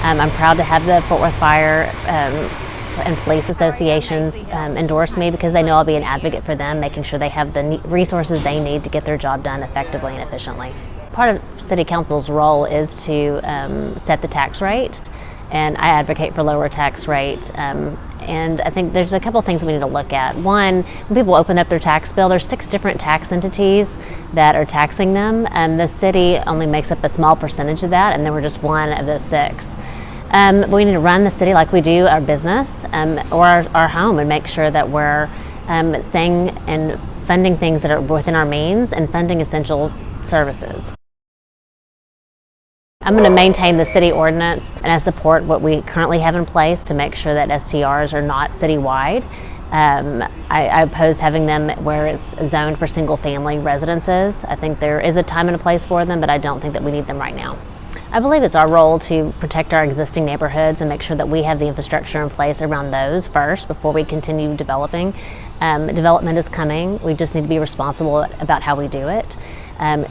I'm proud to have the Fort Worth Fire and Police Associations endorse me because they know I'll be an advocate for them, making sure they have the resources they need to get their job done effectively and efficiently. Part of City Council's role is to set the tax rate, and I advocate for lower tax rate. And I think there's a couple things we need to look at. One, when people open up their tax bill, there's 6 different tax entities that are taxing them, and the city only makes up a small percentage of that, and then we're just one of those 6. We need to run the city like we do our business or our home, and make sure that we're staying and funding things that are within our means and funding essential services. I'm going to maintain the city ordinance, and I support what we currently have in place to make sure that STRs are not citywide. I oppose having them where it's zoned for single-family residences. I think there is a time and a place for them, but I don't think that we need them right now. I believe it's our role to protect our existing neighborhoods and make sure that we have the infrastructure in place around those first before we continue developing. Development is coming. We just need to be responsible about how we do it.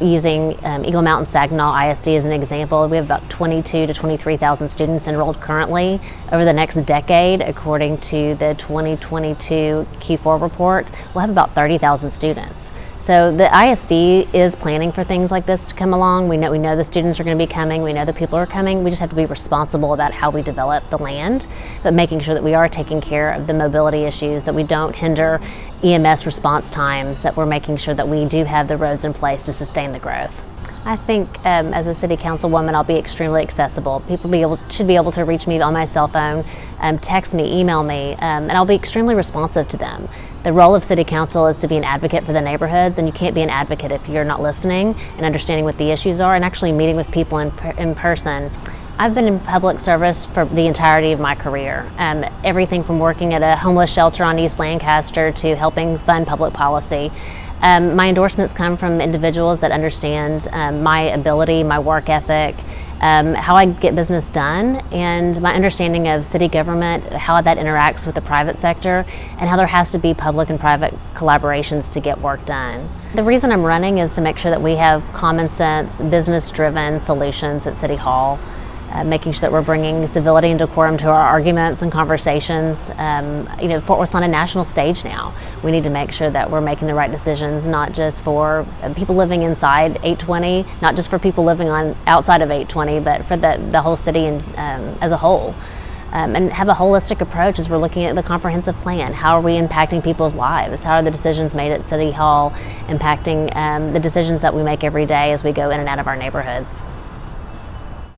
Using Eagle Mountain Saginaw ISD as an example, we have about 22,000 to 23,000 students enrolled currently. Over the next decade, according to the 2022 Q4 report, we'll have about 30,000 students. So the ISD is planning for things like this to come along. We know the students are going to be coming. We know the people are coming. We just have to be responsible about how we develop the land, but making sure that we are taking care of the mobility issues, that we don't hinder EMS response times, that we're making sure that we do have the roads in place to sustain the growth. I think as a city councilwoman, I'll be extremely accessible. People should be able to reach me on my cell phone, text me, email me, and I'll be extremely responsive to them. The role of city council is to be an advocate for the neighborhoods, and you can't be an advocate if you're not listening and understanding what the issues are and actually meeting with people in person. I've been in public service for the entirety of my career. Everything from working at a homeless shelter on East Lancaster to helping fund public policy. My endorsements come from individuals that understand my ability, my work ethic, how I get business done, and my understanding of city government, how that interacts with the private sector, and how there has to be public and private collaborations to get work done. The reason I'm running is to make sure that we have common sense, business-driven solutions at City Hall. Making sure that we're bringing civility and decorum to our arguments and conversations. Fort Worth's on a national stage now. We need to make sure that we're making the right decisions, not just for people living inside 820, not just for people living outside of 820, but for the whole city and as a whole. And have a holistic approach as we're looking at the comprehensive plan. How are we impacting people's lives? How are the decisions made at City Hall impacting the decisions that we make every day as we go in and out of our neighborhoods?